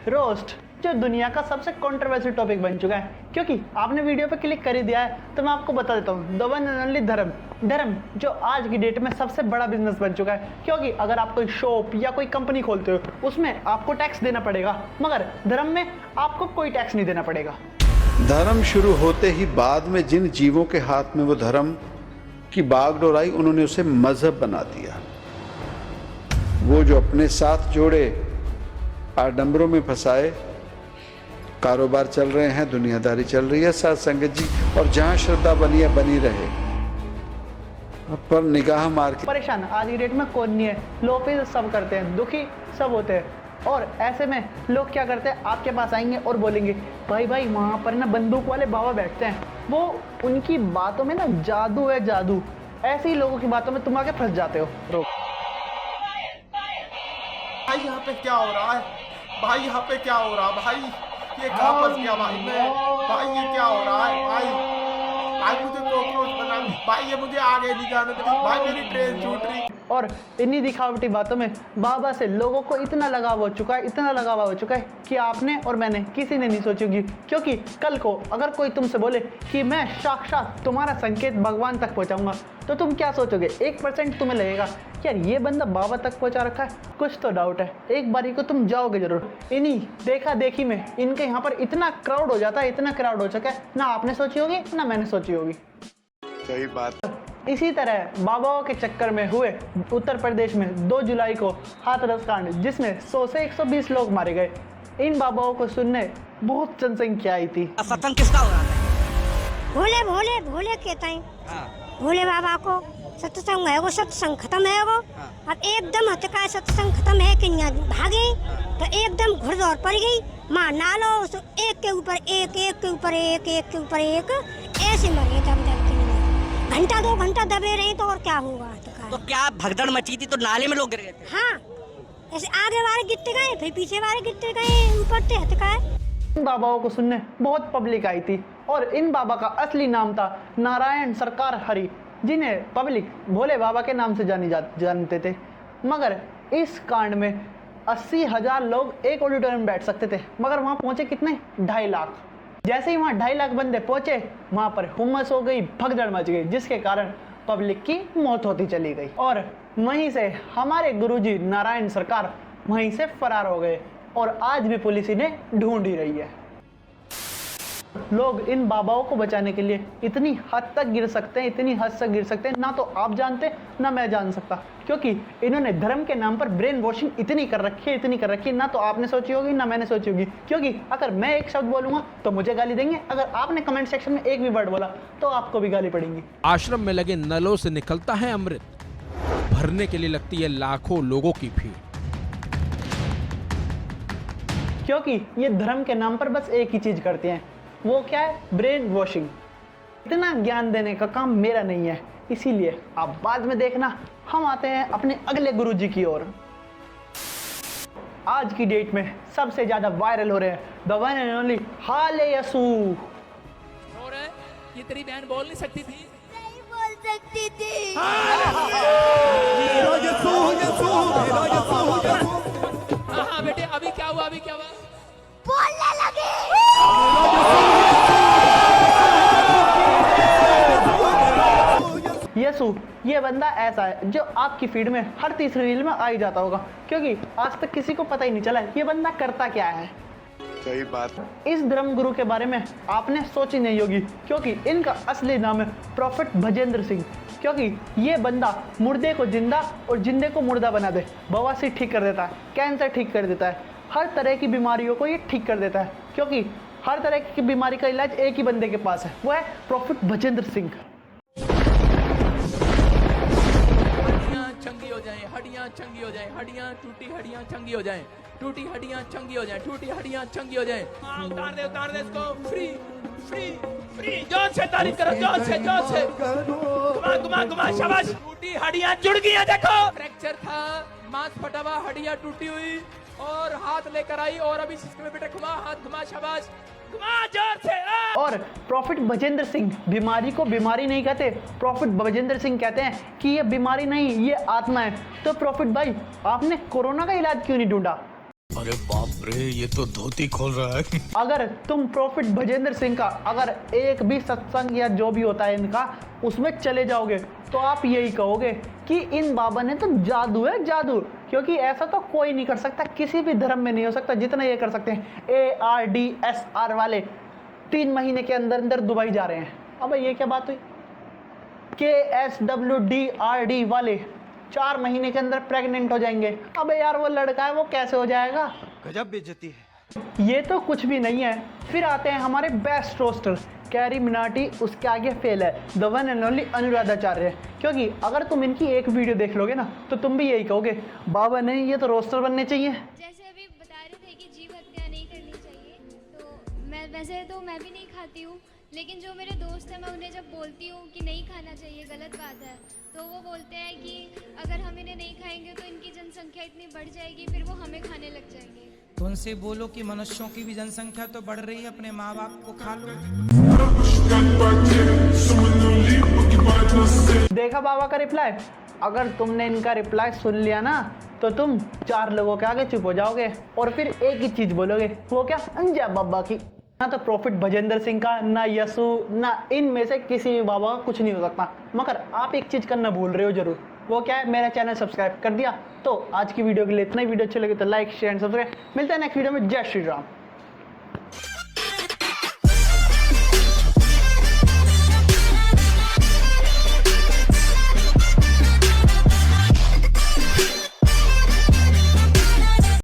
Roast, जो दुनिया का सबसे कंट्रोवर्शियल टॉपिक बन चुका है। क्योंकि आपने वीडियो पे क्लिक कर ही दिया है तो मैं आपको बता देता हूँ, द वन एंड ओनली धर्म जो आज की डेट में सबसे बड़ा बिजनेस बन चुका है। क्योंकि अगर आप कोई शॉप या कोई कंपनी खोलते हो उसमें आपको टैक्स देना पड़ेगा, मगर धर्म में आपको कोई टैक्स नहीं देना पड़ेगा। धर्म शुरू होते ही बाद में जिन जीवों के हाथ में वो धर्म की बागडोर आई, उन्होंने उसे मजहब बना दिया। वो जो अपने साथ जोड़े आडंबरों में फंसाए, कारोबार चल रहे हैं, दुनियादारी चल रही है साथ संगत जी, और जहां श्रद्धा बनी है बनी रहे, पर निगाह मार के परेशान आज की डेट में कौन नहीं है, लोग भी सब करते हैं, दुखी सब होते हैं। और ऐसे में लोग क्या करते हैं, आपके पास आएंगे और बोलेंगे भाई वहाँ पर ना बंदूक वाले बाबा बैठते हैं, वो उनकी बातों में ना जादू है जादू। ऐसे ही लोगों की बातों में तुम आके फंस जाते हो। रोक भाई, यहाँ पे क्या हो रहा है भाई? यहाँ पे क्या हो रहा है भाई? ये कहाँ फंस गया भाई मैं? भाई ये क्या हो रहा है भाई मुझे कॉकरोच बना भाई, ये मुझे आगे नहीं जाने दे भाई, मेरी ट्रेन छूट रही। और इन्हीं दिखावटी बातों में बाबा से लोगों को इतना लगाव हो चुका है, इतना लगाव हो चुका है कि आपने और मैंने किसी ने नहीं सोची होगी। क्योंकि कल को अगर कोई तुमसे बोले कि मैं साक्षात तुम्हारा संकेत भगवान तक पहुंचाऊंगा, तो तुम क्या सोचोगे? 1% तुम्हें लगेगा यार ये बंदा बाबा तक पहुंचा रखा है, कुछ तो डाउट है। एक बारी को तुम जाओगे जरूर। इन्हीं देखा देखी में इनके यहाँ पर इतना क्राउड हो जाता है, इतना क्राउड हो चुका है, ना आपने सोची होगी ना मैंने सोची होगी। सही बात। इसी तरह बाबाओं के चक्कर में हुए उत्तर प्रदेश में 2 जुलाई को हाथरस कांड, जिसमें 100 से 120 लोग मारे गए। इन बाबाओं को सुनने बहुत जनसंख्या आई थी। सत्संग किसका हो रहा है? भोले भोले भोले कहते हैं भोले बाबा को। सत्संग है वो, सत्संग खत्म है वो। अब एकदम हटका सत्संग खत्म है कि भागे तो एकदम घुड़दौड़ पड़ गई। माँ नालो तो एक के ऊपर एक, एक के ऊपर एक, एक के ऊपर एक, ऐसे मरे दब दब के। घंटा 2 घंटा दबे रहे तो और क्या होगा? तो क्या भगदड़ मची थी तो नाले में लोग गिर गए थे? हाँ, ऐसे आगे वाले गिरते गए, फिर पीछे वाले गिरते गए, ऊपर से हटका है। इन बाबाओं को सुनने बहुत पब्लिक आई थी और इन बाबा का असली नाम था नारायण सरकार हरि, जिन्हें पब्लिक भोले बाबा के नाम से जानते थे। मगर इस कांड में 80,000 लोग एक ऑडिटोरियम में बैठ सकते थे, मगर वहां पहुंचे कितने? 2.5 लाख। जैसे ही वहां 2.5 लाख बंदे पहुंचे, वहां पर हुम्मस हो गई, भगदड़ मच गई, जिसके कारण पब्लिक की मौत होती चली गई। और वहीं से हमारे गुरुजी नारायण सरकार वहीं से फरार हो गए और आज भी पुलिस इन्हें ढूंढ ही रही है। लोग इन बाबाओं को बचाने के लिए इतनी हद तक गिर सकते हैं, इतनी हद तक गिर सकते हैं, ना तो आप जानते ना मैं जान सकता। क्योंकि इन्होंने धर्म के नाम पर ब्रेन वॉशिंग इतनी कर रखी है, इतनी कर रखी है, ना तो आपने सोची होगी ना मैंने सोची होगी। क्योंकि अगर मैं एक शब्द बोलूंगा तो मुझे गाली देंगे, अगर आपने कमेंट सेक्शन में एक भी वर्ड बोला तो आपको भी गाली पड़ेगी। आश्रम में लगे नलों से निकलता है अमृत, भरने के लिए लगती है लाखों लोगों की भीड़। क्योंकि ये धर्म के नाम पर बस एक ही चीज करते हैं, वो क्या है? Brain washing. इतना ज्ञान देने का काम मेरा नहीं है, इसीलिए आप बाद में देखना। हम आते हैं अपने अगले गुरुजी की ओर। आज की डेट में सबसे ज्यादा वायरल हो रहे हैं द वन एंड ओनली हाले यसू। और ये तेरी बहन बोल नहीं सकती थी? नहीं बोल सकती थी। हाँ बेटे, अभी क्या हुआ? अभी क्या हुआ? बोलने लगी। यसू ये बंदा ऐसा है जो आपकी फीड में हर तीसरी रील में आ ही जाता होगा, क्योंकि आज तक किसी को पता ही नहीं चला ये बंदा करता क्या है। सही बात। इस धर्म गुरु के बारे में आपने सोची नहीं होगी, क्योंकि इनका असली नाम है प्रॉफिट भजेंद्र सिंह। क्योंकि ये बंदा मुर्दे को जिंदा और जिंदे को मुर्दा बना दे, बवासीर ठीक कर देता है, कैंसर ठीक कर देता है, हर तरह की बीमारियों को ये ठीक कर देता है। क्योंकि हर तरह की बीमारी का इलाज एक ही बंदे के पास है, वो है प्रॉफिट भजेंद्र सिंह। चंगी हो जाए, हड्डियां चंगी हो जाए, हड्डियां टूटी हड्डियां चंगी हो जाए, टूटी हड्डियां चंगी हो जाए, टूटी हड्डियां चंगी हो जाए। हाँ, उतार दे इसको। फ्री फ्री फ्री, जोर से तारीफ करो, जोर से घुमा शाबाश। टूटी हड्डियां जुड़ गई हैं, देखो। फ्रैक्चर था, मांस फटा हुआ, हड्डियां टूटी हुई, और हाथ लेकर आई, और अभी सिस्टम में बेटा घुमा, हाथ घुमा, शाबाश, घुमा जोर से। और प्रॉफिट भजेंद्र सिंह बीमारी को बीमारी नहीं कहते, प्रॉफिट भजेंद्र सिंह कहते हैं कि ये बीमारी नहीं, ये आत्मा है। तो प्रॉफिट भाई, आपने कोरोना का इलाज क्यों नहीं ढूंढा? अरे बाप रे, ये तो धोती खोल रहा है। अगर तुम प्रॉफिट भजेंद्र सिंह का अगर एक भी सत्संग या जो भी होता है इनका उसमें चले जाओगे तो आप यही कहोगे कि इन बाबा ने तो जादू है, जादू। क्योंकि ऐसा तो कोई नहीं कर सकता, किसी भी धर्म में नहीं हो सकता जितना ये कर सकते हैं। ARDSR वाले 3 महीने के अंदर अंदर दुबई जा रहे हैं। अब ये क्या बात हुई? KSWDRD वाले 4 महीने के अंदर प्रेग्नेंट हो जाएंगे। अबे यार वो लड़का है, वो कैसे हो जाएगा? गजब बेइज्जती है। ये तो कुछ भी नहीं है। फिर आते हैं हमारे बेस्ट रोस्टर कैरी मिनाटी, उसके आगे फेल है द वन एंड ओनली अनुराधाचार्य। क्योंकि अगर तुम इनकी एक वीडियो देख लोगे ना तो तुम भी यही कहोगे बाबा नहीं ये तो रोस्टर बनने चाहिए। जैसे अभी बता रहे थे कि जीव हत्या नहीं करनी चाहिए, तो वैसे तो मैं भी नहीं खाती हूँ, लेकिन जो मेरे दोस्त हैं मैं उन्हें जब बोलती हूँ कि नहीं खाना चाहिए, गलत बात है, तो वो बोलते हैं कि अगर हम इन्हें नहीं खाएंगे तो इनकी जनसंख्या इतनी बढ़ जाएगी, फिर वो हमें खाने लग जाएंगे। तो उनसे बोलो कि मनुष्यों की भी जनसंख्या तो बढ़ रही है, अपने माँ बाप को खा लो। देखा बाबा का रिप्लाई? अगर तुमने इनका रिप्लाई सुन लिया ना तो तुम 4 लोगों के आगे चुप हो जाओगे और फिर एक ही चीज बोलोगे, वो क्या? अंजा बाबा की। ना तो प्रॉफिट भजेंद्र सिंह का, ना यसु, ना इनमें से किसी भी बाबा का कुछ नहीं हो सकता। मगर आप एक चीज करना भूल रहे हो जरूर, वो क्या है? मेरा चैनल सब्सक्राइब कर दिया। तो आज की वीडियो के लिए इतना ही। वीडियो अच्छी लगी तो लाइक शेयर एंड सब्सक्राइब। मिलते हैं नेक्स्ट वीडियो में। जय श्री राम।